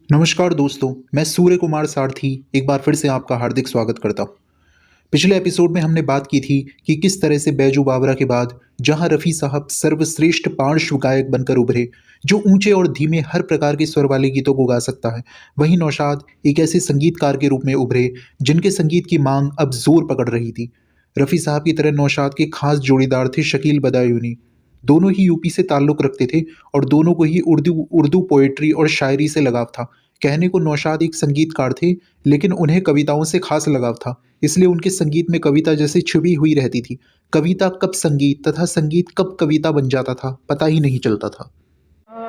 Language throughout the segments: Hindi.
नमस्कार दोस्तों, मैं सूर्य कुमार सारथी एक बार फिर से आपका हार्दिक स्वागत करता हूँ। पिछले एपिसोड में हमने बात की थी कि किस तरह से बैजू बावरा के बाद जहां रफ़ी साहब सर्वश्रेष्ठ पार्श्व गायक बनकर उभरे, जो ऊंचे और धीमे हर प्रकार के स्वर वाले गीतों को गा सकता है, वहीं नौशाद एक ऐसे संगीतकार के रूप में उभरे जिनके संगीत की मांग अब जोर पकड़ रही थी। रफ़ी साहब की तरह नौशाद के खास जोड़ीदार थे शकील बदायूनी। दोनों ही यूपी से ताल्लुक़ रखते थे और दोनों को ही उर्दू उर्दू पोएट्री और शायरी से लगाव था। कहने को नौशाद एक संगीतकार थे, लेकिन उन्हें कविताओं से खास लगाव था, इसलिए उनके संगीत में कविता जैसे छुपी हुई रहती थी। कविता कब संगीत तथा संगीत कब कविता बन जाता था, पता ही नहीं चलता था।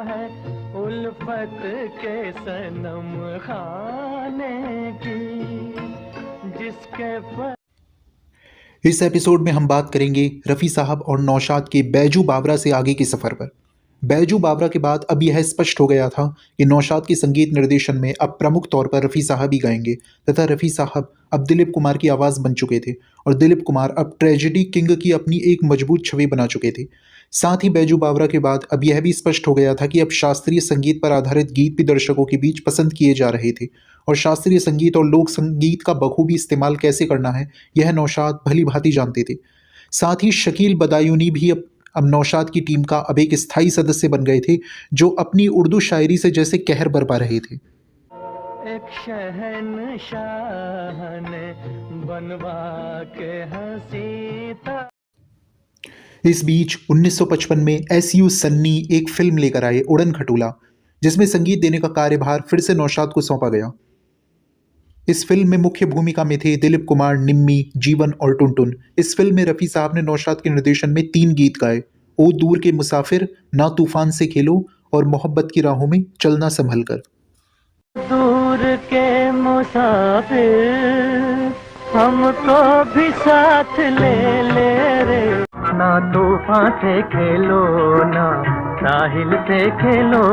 है उल्फत के सनम खाने की जिसके पर इस एपिसोड में हम बात करेंगे रफ़ी साहब और नौशाद के बैजू बावरा से आगे के सफ़र पर। बैजू बावरा के बाद अब यह स्पष्ट हो गया था कि नौशाद के संगीत निर्देशन में अब प्रमुख तौर पर रफ़ी साहब ही गाएंगे तथा रफ़ी साहब अब दिलीप कुमार की आवाज़ बन चुके थे और दिलीप कुमार अब ट्रेजेडी किंग की अपनी एक मजबूत छवि बना चुके थे। साथ ही बैजू बावरा के बाद अब यह भी स्पष्ट हो गया था कि अब शास्त्रीय संगीत पर आधारित गीत भी दर्शकों के बीच पसंद किए जा रहे थे और शास्त्रीय संगीत और लोक संगीत का बखूबी इस्तेमाल कैसे करना है, यह नौशाद भली भांति जानते थे। साथ ही शकील बदायूनी भी अब नौशाद की टीम का अब एक स्थायी सदस्य बन गए थे, जो अपनी उर्दू शायरी से जैसे कहर बरपा रहे थे। एक शहंशाह ने बनवा के हंसी था। इस बीच 1955 में एसयू सन्नी एक फिल्म लेकर आए उड़न खटोला, जिसमें संगीत देने का कार्यभार फिर से नौशाद को सौंपा गया। इस फिल्म में मुख्य भूमिका में थे दिलीप कुमार, निम्मी, जीवन और टुनटुन। इस फिल्म में रफ़ी साहब ने नौशाद के निर्देशन में 3 गीत गाए: ओ दूर के मुसाफिर, ना तूफान से खेलो और मोहब्बत की राहों में चलना संभल कर। दूर के मुसाफिर हमको भी साथ ले ले रे, ना तूफान से खेलो ना साहिल से खेलो।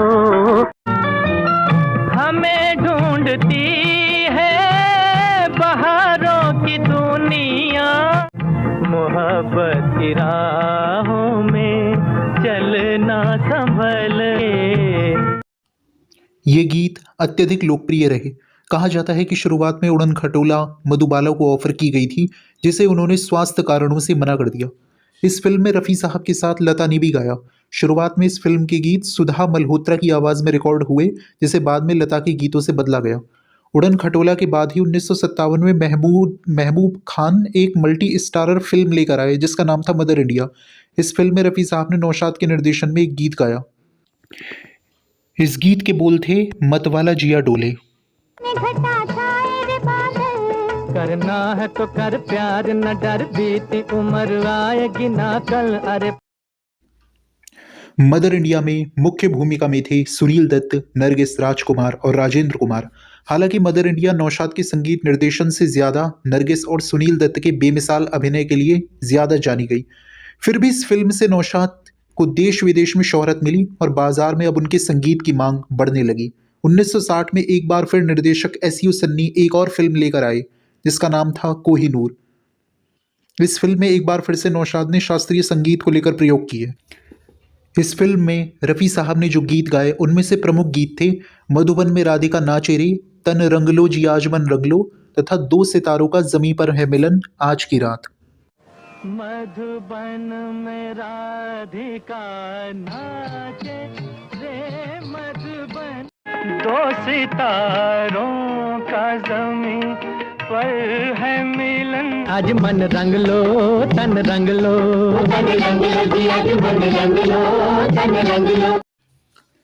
हमें ढूंढती है बहारों की दुनिया, मोहब्बत की राहों में चलना संभल। ये गीत अत्यधिक लोकप्रिय रहे। कहा जाता है कि शुरुआत में उड़न खटोला मधुबाला को ऑफर की गई थी, जिसे उन्होंने स्वास्थ्य कारणों से मना कर दिया। इस फिल्म में रफ़ी साहब के साथ लता ने भी गाया। शुरुआत में इस फिल्म के गीत सुधा मल्होत्रा की आवाज़ में रिकॉर्ड हुए, जिसे बाद में लता के गीतों से बदला गया। उड़न खटोला के बाद ही 1957 में महमूद महबूब खान एक मल्टी स्टारर फिल्म लेकर आए, जिसका नाम था मदर इंडिया। इस फिल्म में रफ़ी साहब ने नौशाद के निर्देशन में एक गीत गाया। इस गीत के बोल थे, मतवाला जिया डोले। करना है तो कर प्यार, न डर बीती उम्र आएगी ना कल। अरे मदर इंडिया में मुख्य भूमिका में थे सुनील दत्त, नरगिस राजकुमार और राजेंद्र कुमार। हालांकि मदर इंडिया नौशाद के संगीत निर्देशन से ज़्यादा नरगिस और सुनील दत्त के बेमिसाल अभिनय के लिए ज़्यादा जानी गई। फिर भी इस फिल्म से नौशाद को देश विदेश में शोहरत मिली और बाजार में अब उनके संगीत की मांग बढ़ने लगी। 1960 में एक बार फिर निर्देशक एसयू सन्नी एक और फिल्म लेकर आए, जिसका नाम था कोहिनूर। इस फिल्म में एक बार फिर से नौशाद ने शास्त्रीय संगीत को लेकर प्रयोग किए। इस फिल्म में रफ़ी साहब ने जो गीत गाए, उनमें से प्रमुख गीत थे मधुबन में राधिका नाचे रे, तन रंगलो जी आज मन रंगलो तथा 2 सितारों का ज़मीं पर है मिलन आज की रात। मधुबन में राधिका नाचे रे, मधुबन 2 सितारों का ज़मीं पर है मिलन। आज मन रंग लो तन रंग लो, तन रंग लो जी, आज मन रंग लो तन रंग लो।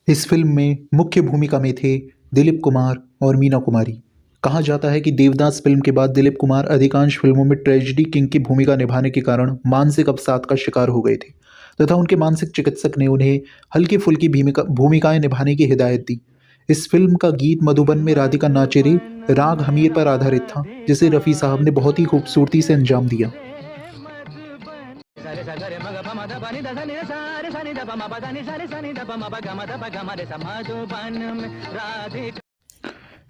इस फिल्म में मुख्य भूमिका में थे दिलीप कुमार और मीना कुमारी। कहा जाता है कि देवदास फिल्म के बाद दिलीप कुमार अधिकांश फिल्मों में ट्रेजेडी किंग की भूमिका निभाने के कारण मानसिक अवसाद का शिकार हो गए थे तथा उनके मानसिक चिकित्सक ने उन्हें हल्की फुल्की भूमिकाएं निभाने की हिदायत दी। इस फिल्म का गीत मधुबन में राधिका नाचे रे राग हमीर पर आधारित था, जिसे रफ़ी साहब ने बहुत ही खूबसूरती से अंजाम दिया।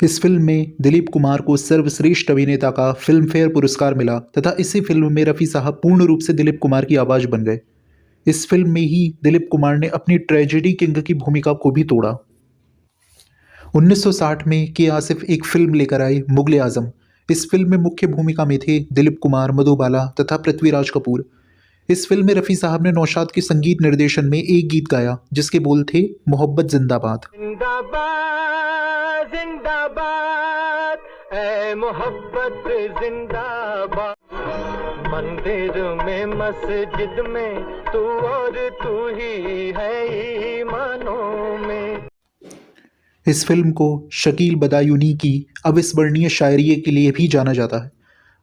इस फिल्म में दिलीप कुमार को सर्वश्रेष्ठ अभिनेता का फिल्म फेयर पुरस्कार मिला तथा इसी फिल्म में रफ़ी साहब पूर्ण रूप से दिलीप कुमार की आवाज़ बन गए। इस फिल्म में ही दिलीप कुमार ने अपनी ट्रेजेडी किंग की भूमिका को भी तोड़ा। 1960 में के आसिफ एक फिल्म लेकर आए मुगले आजम। इस फिल्म में मुख्य भूमिका में थे दिलीप कुमार, मधुबाला तथा पृथ्वीराज कपूर। इस फिल्म में रफ़ी साहब ने नौशाद के संगीत निर्देशन में एक गीत गाया जिसके बोल थे मोहब्बत जिंदाबाद। जिंदाबाद जिंदाबाद ऐ मोहब्बत जिंदाबाद, मंदिर में मस्जिद में तू और तू ही है ईमानों में। इस फिल्म को शकील बदायूनी की अविस्मरणीय शायरी के लिए भी जाना जाता है।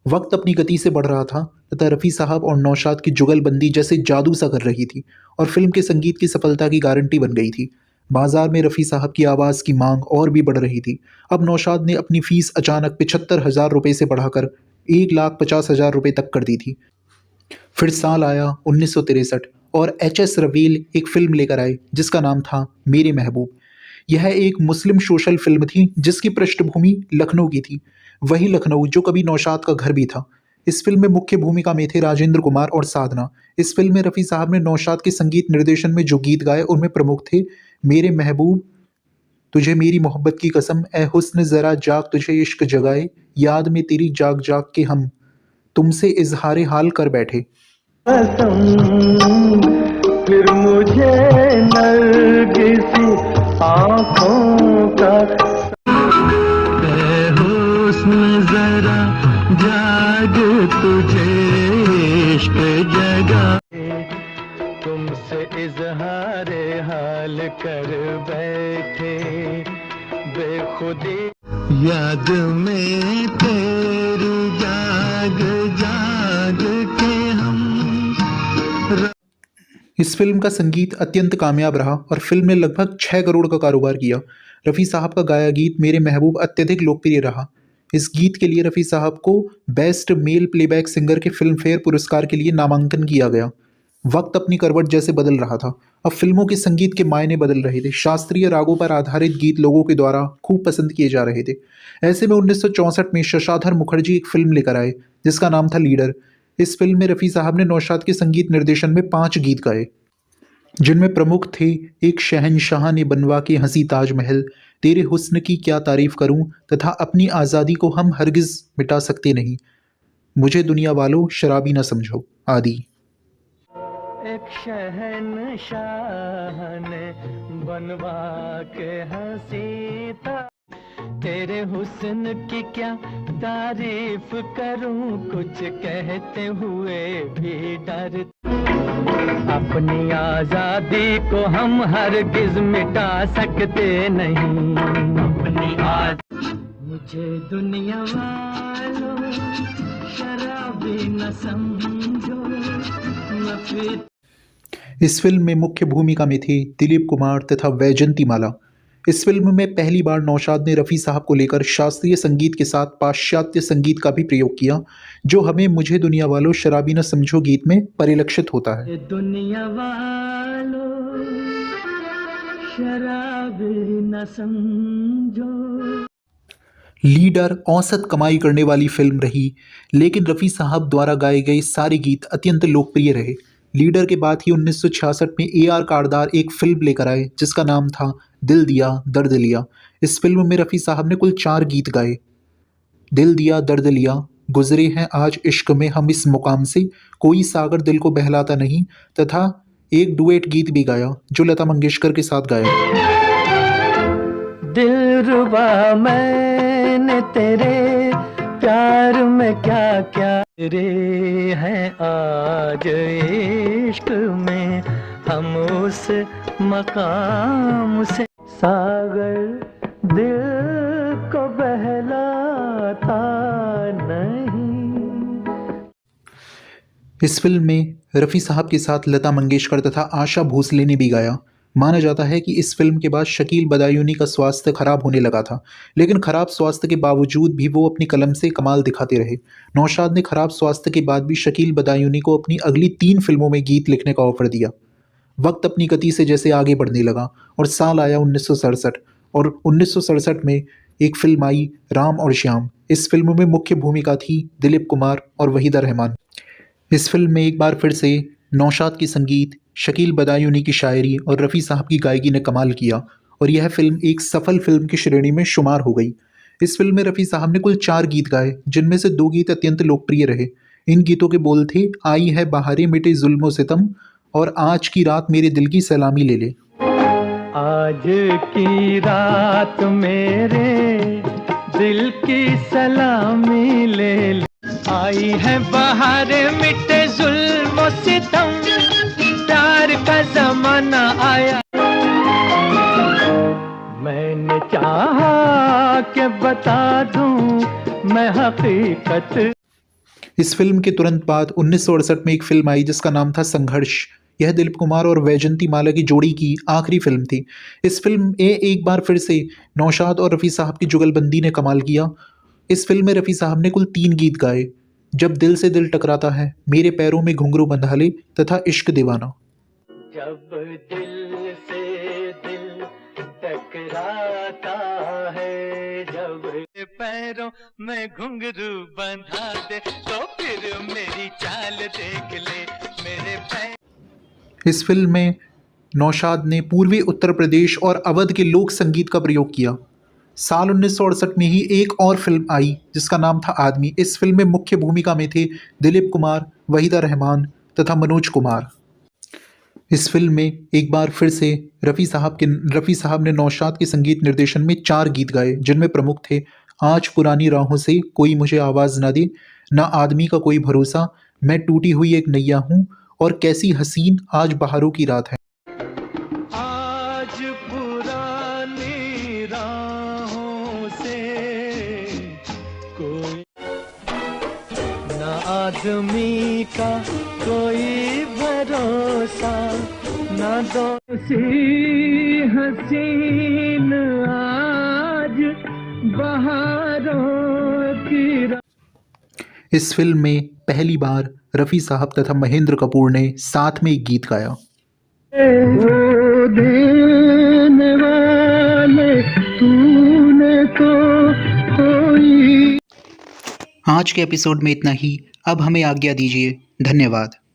वक्त अपनी गति से बढ़ रहा था तथा रफ़ी साहब और नौशाद की जुगलबंदी जैसे जादू सा कर रही थी और फिल्म के संगीत की सफलता की गारंटी बन गई थी। बाजार में रफ़ी साहब की आवाज़ की मांग और भी बढ़ रही थी। अब नौशाद ने अपनी फ़ीस अचानक 75,000 रुपये से बढ़ाकर 1,50,000 रुपये तक कर दी थी। फिर साल आया 1963 और एच.एस. रवेल एक फिल्म लेकर आए जिसका नाम था मेरे महबूब। यह एक मुस्लिम सोशल फिल्म थी जिसकी पृष्ठभूमि लखनऊ की थी, वही लखनऊ जो कभी नौशाद का घर भी था। इस फिल्म में मुख्य भूमिका में थे राजेंद्र कुमार और साधना। इस फिल्म में रफ़ी साहब ने नौशाद के संगीत निर्देशन में जो गीत गाए उनमें प्रमुख थे मेरे महबूब, तुझे मेरी मोहब्बत की कसम, ए हुस्न ज़रा जाग तुझे इश्क जगाए, याद में तेरी जाग जाग के हम तुमसे इजहारे हाल कर बैठे। फिर मुझे नरगिसी आँखों का हुस्न जरा जाग तुझे इश्क जगा, तुमसे इजहारे हाल कर बैठे बेखुदी, याद में तेरी जाग जाग के हम। इस फिल्म का संगीत अत्यंत कामयाब रहा और फिल्म ने लगभग 6 करोड़ का कारोबार किया। रफ़ी साहब का गाया गीत मेरे महबूब अत्यधिक लोकप्रिय रहा। इस गीत के लिए रफ़ी साहब को बेस्ट मेल प्लेबैक सिंगर के फिल्म फेयर पुरस्कार के लिए नामांकन किया गया। वक्त अपनी करवट जैसे बदल रहा था। अब फिल्मों के संगीत के मायने बदल रहे थे। शास्त्रीय रागों पर आधारित गीत लोगों के द्वारा खूब पसंद किए जा रहे थे। ऐसे में 1964 में शशाधर मुखर्जी एक फिल्म लेकर आए जिसका नाम था लीडर। इस फिल्म में रफ़ी साहब ने नौशाद के संगीत निर्देशन में 5 गीत गाए जिनमें प्रमुख थे एक शहंशाह ने बनवा के हंसी ताजमहल, तेरे हुस्न की क्या तारीफ करूं तथा अपनी आज़ादी को हम हरगिज़ मिटा सकते नहीं, मुझे दुनिया वालों शराबी न समझो आदि। एक शहंशाह ने बनवा के हंसी तेरे हुस्न की क्या तारीफ करूं, कुछ कहते हुए भी डर, अपनी आजादी को हम हरगिज मिटा सकते नहीं, अपनी मुझे दुनिया वालों शराबी न समझो, मैं फिर। इस फिल्म में मुख्य भूमिका में थे दिलीप कुमार तथा वैजंती माला। इस फिल्म में पहली बार नौशाद ने रफ़ी साहब को लेकर शास्त्रीय संगीत के साथ पाश्चात्य संगीत का भी प्रयोग किया जो हमें मुझे दुनिया वालों शराबी न समझो गीत में परिलक्षित होता है। दुनिया वालों शराबी न समझो। लीडर औसत कमाई करने वाली फिल्म रही लेकिन रफ़ी साहब द्वारा गाए गए सारे गीत अत्यंत लोकप्रिय रहे। लीडर के बाद ही 1966 में ए.आर. कारदार एक फिल्म लेकर आए जिसका नाम था दिल दिया दर्द लिया। इस फिल्म में रफ़ी साहब ने कुल 4 गीत गाए। दिल दिया दर्द लिया, गुजरे हैं आज इश्क में हम इस मुकाम से, कोई सागर दिल को बहलाता नहीं तथा एक डुएट गीत भी गाया जो लता मंगेशकर के साथ गाया। दिलरुबा मैंने तेरे प्यार में क्या क्या रे हैं आज इश्क में हम उस मकाम से, सागर दिल को बहलाता नहीं। इस फिल्म में रफ़ी साहब के साथ लता मंगेशकर तथा आशा भोसले ने भी गाया। माना जाता है कि इस फिल्म के बाद शकील बदायूनी का स्वास्थ्य खराब होने लगा था लेकिन खराब स्वास्थ्य के बावजूद भी वो अपनी कलम से कमाल दिखाते रहे। नौशाद ने खराब स्वास्थ्य के बाद भी शकील बदायूनी को अपनी अगली 3 फिल्मों में गीत लिखने का ऑफर दिया। वक्त अपनी गति से जैसे आगे बढ़ने लगा और साल आया 1967 और 1967 में एक फिल्म आई राम और श्याम। इस फिल्म में मुख्य भूमिका थी दिलीप कुमार और वहीदा रहमान। इस फिल्म में एक बार फिर से नौशाद की संगीत, शकील बदायूनी की शायरी और रफ़ी साहब की गायकी ने कमाल किया और यह फिल्म एक सफल फिल्म की श्रेणी में शुमार हो गई। इस फिल्म में रफ़ी साहब ने कुल 4 गीत गाए, जिनमें से 2 गीत अत्यंत लोकप्रिय रहे। इन गीतों के बोल थे, आई है बहारें मिटे जुल्म सितम और आज की रात मेरे दिल की सलामी ले ले। आज की रात मेरे दिल की सलामी ले ले, आई है बहारें मिटे जुल्म सितम, प्यार का जमाना आया। मैंने चाहा कि बता दूं मैं हकीकत। इस फिल्म के तुरंत बाद 1968 में एक फिल्म आई जिसका नाम था संघर्ष। यह दिलीप कुमार और वैजंती माला की जोड़ी की आखिरी फिल्म थी। इस फिल्म में एक बार फिर से नौशाद और रफ़ी साहब की जुगलबंदी ने कमाल किया। इस फिल्म में रफ़ी साहब ने कुल 3 गीत गाए, जब दिल से दिल टकराता है, मेरे पैरों में घुंघरू बंधा ले तथा इश्क दीवाना। जब दिल से दिल टकराता है, जब पैरों में घुंघरू बंधा दे, तो फिर मेरी चाल देख ले मेरे पैर। इस फिल्म में नौशाद ने पूर्वी उत्तर प्रदेश और अवध के लोक संगीत का प्रयोग किया। साल 1968 में ही एक और फिल्म आई जिसका नाम था आदमी। इस फिल्म में मुख्य भूमिका में थे दिलीप कुमार, वहीदा रहमान तथा मनोज कुमार। इस फिल्म में एक बार फिर से रफ़ी साहब ने नौशाद के संगीत निर्देशन में 4 गीत गाए, जिनमें प्रमुख थे आज पुरानी राहों से कोई मुझे आवाज़ ना दे, ना आदमी का कोई भरोसा, मैं टूटी हुई एक नैया हूँ और कैसी हसीन आज बहारों की रात है। आज पुरानी राहों से कोई, ना आदमी का कोई भरोसा, ना दोषी हसीन आज बहारों की रात। इस फिल्म में पहली बार रफ़ी साहब तथा महेंद्र कपूर ने साथ में एक गीत गाया। वो देने वाले तूने तो कोई। आज के एपिसोड में इतना ही। अब हमें आज्ञा दीजिए। धन्यवाद।